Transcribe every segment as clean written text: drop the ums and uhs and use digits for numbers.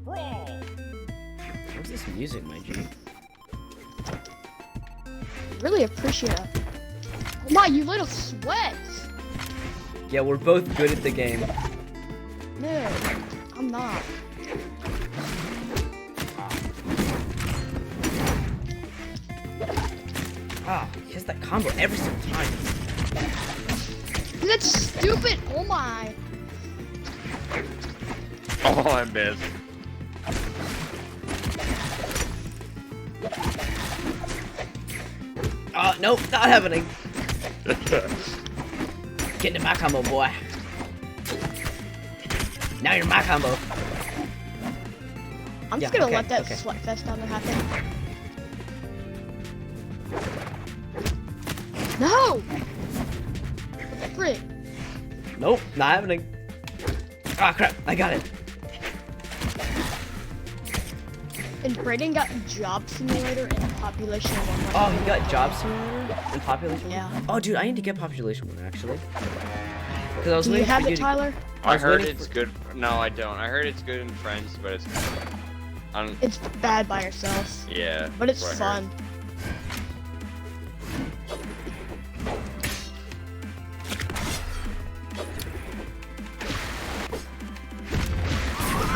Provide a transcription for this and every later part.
What's this music, my G? Really appreciate it. Oh my, you little sweats! Yeah, we're both good at the game. No, I'm not. Ah, he has that combo every single time. That's stupid! Oh my! Oh, I missed. Nope, not happening. Get into my combo, boy. Now you're my combo. I'm just gonna let that sweat fest down there happen. No! Frick. Nope, not happening. Ah, crap, I got it. And Brayden got Job Simulator and Population 1. Oh, he got Job Simulator and Population 1? Yeah. Oh, dude, I need to get Population 1, actually. Because I was Do you waiting have for it, you to... Tyler? I heard it's good. No, I don't. I heard it's good in friends, but it's. It's bad by yourself. Yeah. But it's that's what I heard. fun.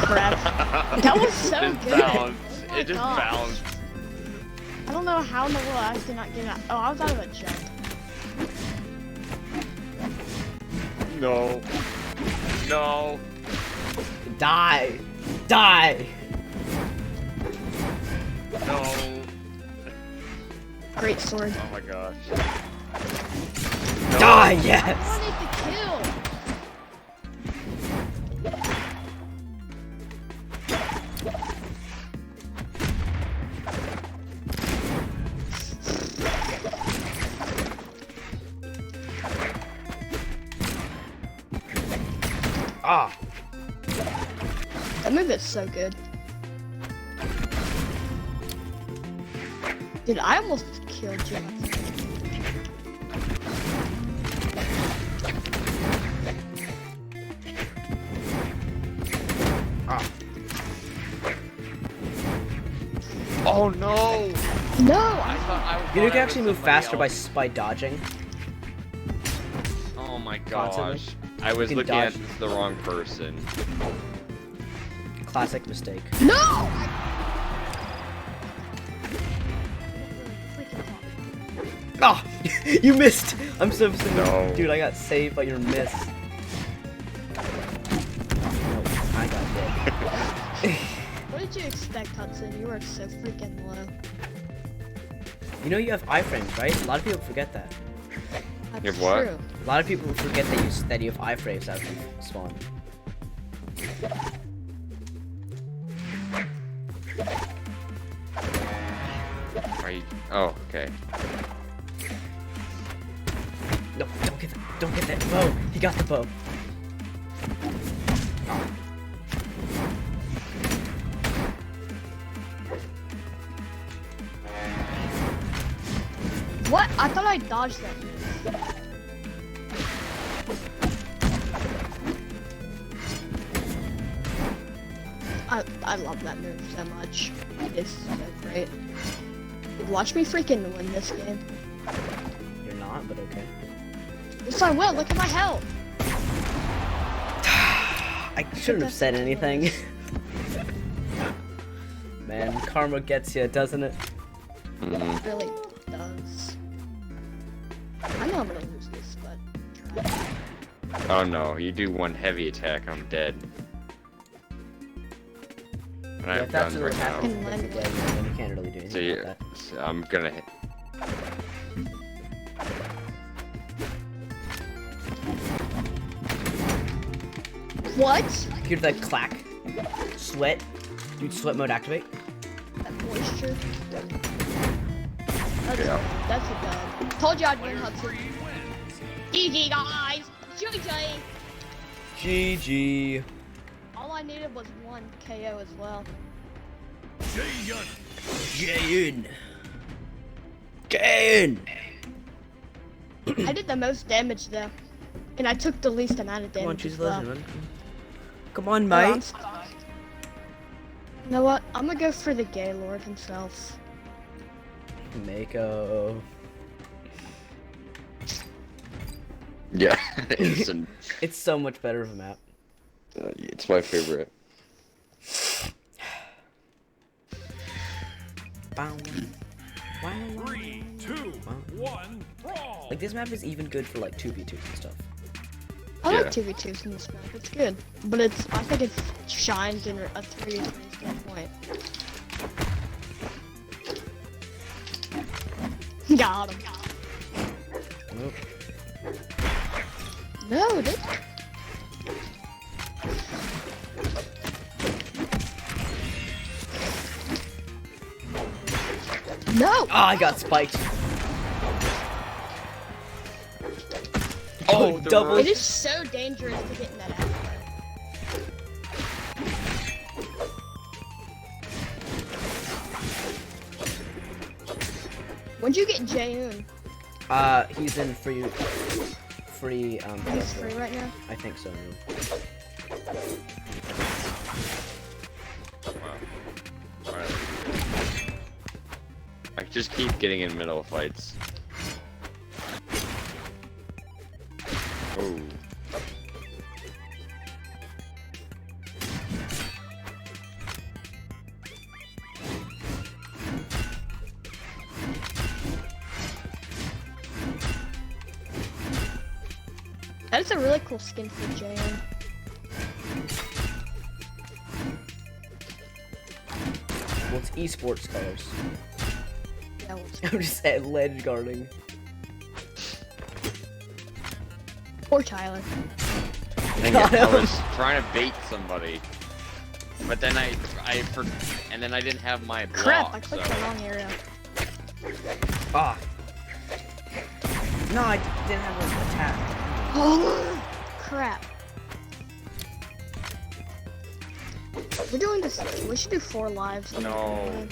Crap. That was so It good. bounced. Oh my It just gosh. bounced. I don't know how in the world I did not get out. Oh, I was out of a jump. No. No. Die! Die! No. Great sword. Oh my gosh. Die, I yes! wanted the kill. Ah! That move is so good. Dude, I almost killed you. Ah! Oh no. No! I thought I was. You can actually move faster by dodging. Oh my Constantly. gosh. I was You can looking at dodge. the wrong person. Classic mistake. No! Ah! You missed! I'm so sorry. No. Dude, I got saved by your miss. No, I got dead. What did you expect, Hudson? You were so freaking low. You know you have iframes, right? A lot of people forget that. That's You have what? true. A lot of people forget that you have iframes out from spawn. Are you? Oh, okay. No, don't get that bow. He got the bow. Ah. What? I thought I dodged that. I love that move so much. It is so great. Watch me freaking win this game. You're not, but okay. Yes, I will. Look at my health. I shouldn't have said anything. Man, karma gets you, doesn't it? It really does. I know I'm gonna lose this, but try. Oh no, you do one heavy attack, I'm dead. And Yeah, I'm if that's done what right now. happens, then you can't really do anything So, you, about that. so I'm gonna hit. What? Hear that clack? Sweat? Dude, sweat mode activate? That moisture. That's, Yeah. that's a dub. Told you I'd win, Hudson. GG, guys. GG. GG. All I needed was one KO as well. Jayin. Jayin. I did the most damage though, and I took the least amount of damage. Come on, choose as well. legend, man. Come on, Oh, I'm mate. sorry. You know what? I'm gonna go for the Gaylord himself. Mako. Yeah, It's so much better of a map. it's my favorite. Bow. Wow. 3, 2, 1, brawl! Like this map is even good for like 2v2s and stuff. I Yeah. like 2v2s in this map. It's good, but I think it shines in a 3v3 standpoint. Got him. Nope. No, dude. No! Ah, I got spiked. Oh, the double. It is so dangerous to get in that alley. When'd you get Jaehoon? He's in free, He's free right now? I think so. Alright. I just keep getting in middle fights. Oh. That's a really cool skin for Jaehoon. Well, it's esports colors. That was I'm just at ledge guarding. poor Tyler. Dang it, I was trying to bait somebody, but then and then I didn't have my block. Crap, I so. clicked the wrong area. Ah. No, I didn't have an attack. Oh, crap. We're doing this. We should do 4 lives. No.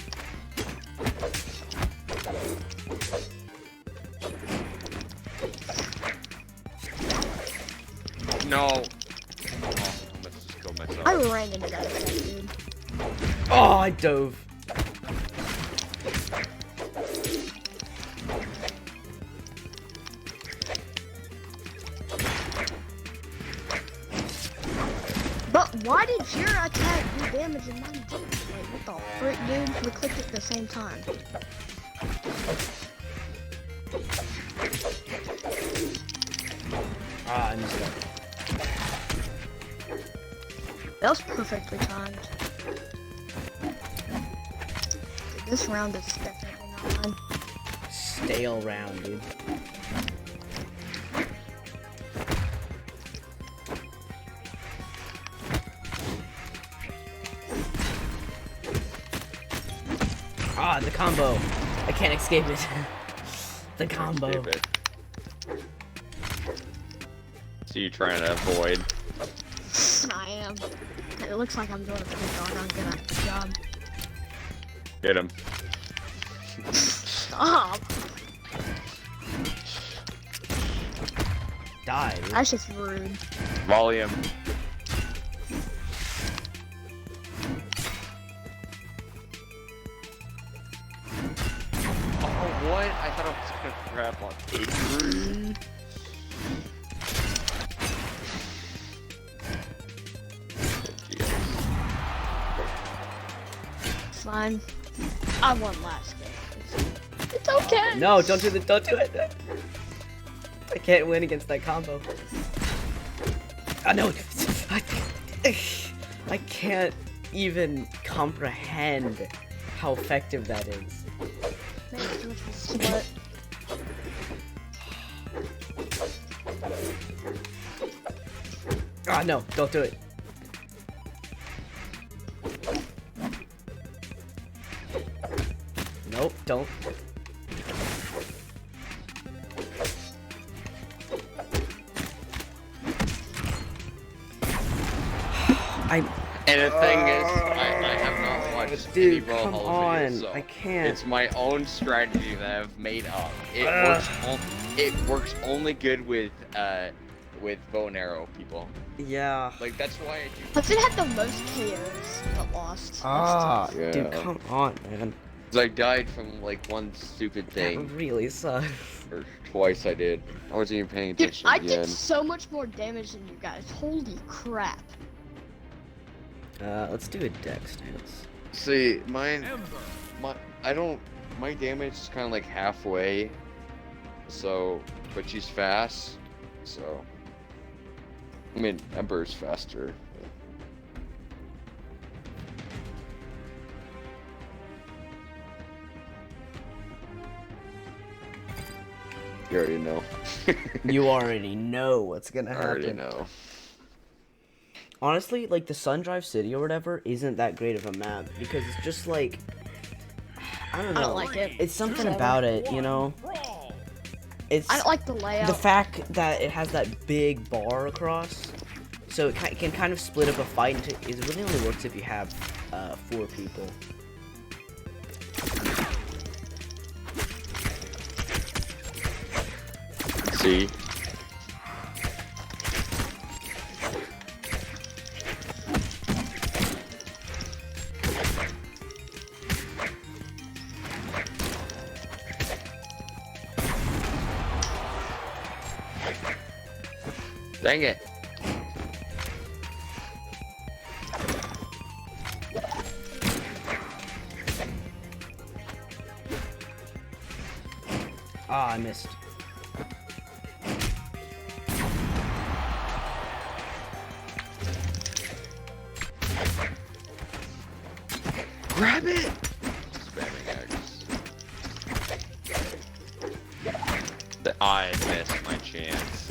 No. Oh, let's just kill myself. I ran into that attack, dude. Oh, I dove. But why did your attack do damage and mine didn't? Like, what the frick, dude? We clicked it at the same time. Ah, I missed that. That was perfectly timed. This round is definitely not mine. Stale round, dude. Ah, the combo. I can't escape it. The combo. Escape it. So you trying to avoid? I am. It looks like I'm doing a pretty doggone good job. Get him. Stop! Die, dude. That's just rude. Volume. Oh, what? I thought I was gonna grab on Adrian. It's fine. I won last game. It's okay. No, don't do it. I can't win against that combo. Ah, no. I can't even comprehend how effective that is. Man, it's too much for split. Ah, no, don't do it. Nope, don't. And the thing is, I have not watched Dude, any Brawlhalla come on, videos, so I can't. it's my own strategy that I've made up. It works only good with with bow and arrow people. Yeah. Like that's why I do. Hudson had the most KOs, but lost. Ah, Yeah. dude, come on, man. 'Cause I died from like one stupid That thing, really sucks. or twice I did. I wasn't even paying Dude, attention I again. did so much more damage than you guys. Holy crap. Let's do a dex dance. See, mine, Ember. my damage is kind of like halfway. So, but she's fast. So, I mean, Ember's faster. You already know. You already know what's gonna I happen. already know. Honestly, like the Sundrive City or whatever isn't that great of a map because it's just like I don't know. I don't like it. It's something Whatever. about it, you know. Brawl. It's I don't like the layout. the fact that it has that big bar across, so it can kind of split up a fight. Into, it really only works if you have 4 people. See? Dang it. Ah, I missed. Grab it! Spamming X. I missed my chance.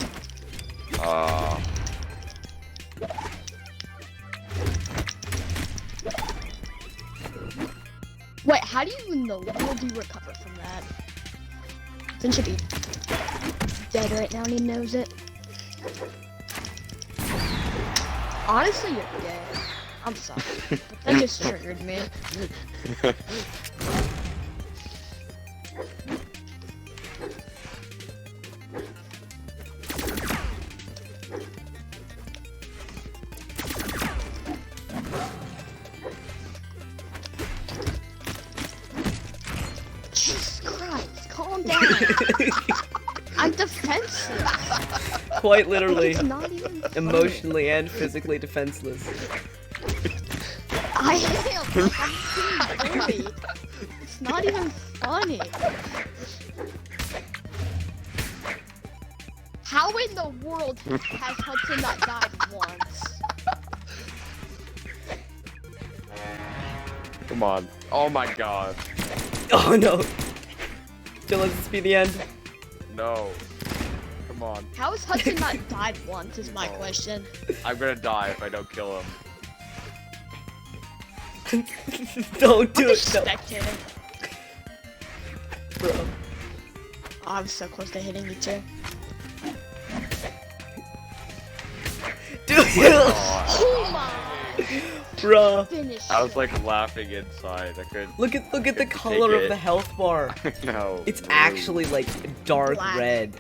Wait, how do you in the world do you recover from that? Finn should be dead right now and he knows it. Honestly, you're dead. I'm sorry. But that just triggered me. Jesus Christ, calm down. I'm defenseless. Quite literally, It's not even funny. emotionally and physically defenseless. I am. I'm being bullied. It's not even funny. How in the world has Hudson not died once? Come on. Oh my god. Oh no! Don't let this be the end. No. Come on. How has Hudson not died once is my question. I'm gonna die if I don't kill him. Don't do I'm it, just no. spectating. Bro. Oh, I was so close to hitting you too. Dude, Oh my! bro. Finish. I was like laughing inside. I couldn't. Look at the color Take of it. the health bar. No. It's rude. actually like dark Black. red.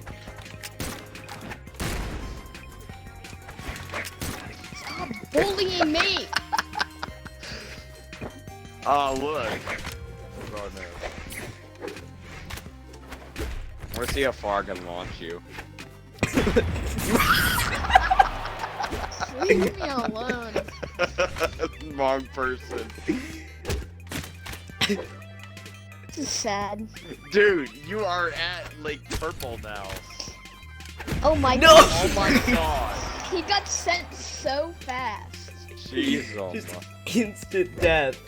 Stop bullying me! Oh look. Oh no. I wanna see how far I can launch you. Leave me alone. Wrong person. This is sad. Dude, you are at like purple now. Oh my No! god. Oh my god. He got sent so fast. Jeez, oh Just my. instant death.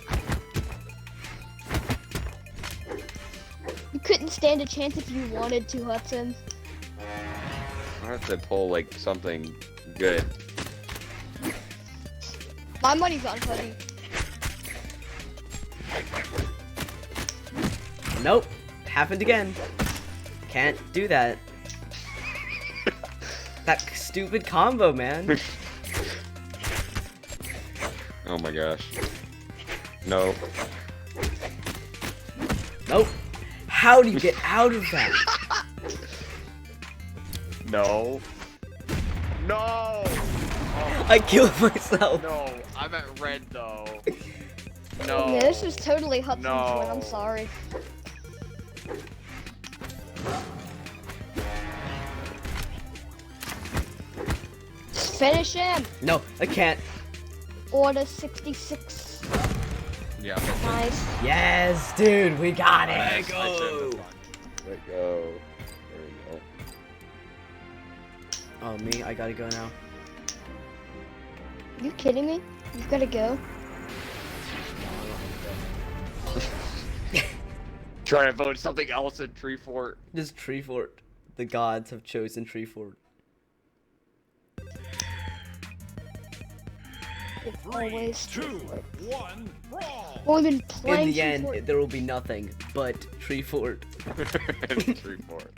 You couldn't stand a chance if you wanted to, Hudson. I have to pull like something good. My money's on Huddy. Nope. Happened again. Can't do that. That stupid combo, man. Oh my gosh. No. Nope. How do you get out of that? No. No! Oh, I killed myself. no, I'm at red though. No. Yeah, this is totally Hudson's No. win. I'm sorry. Just finish him. No, I can't. Order 66. Yeah, that's it. Nice. Yes, dude, we got it. I shouldn't Go. have won. Let go. There we go. Oh, me? I gotta go now. You kidding me? You gotta go. Trying to vote something else in Tree Fort. Just Tree Fort. The gods have chosen Tree Fort. It's 3, always 2, 1, brawl. More than In playing the end, Fort. there will be nothing but Tree Fort. Tree Fort.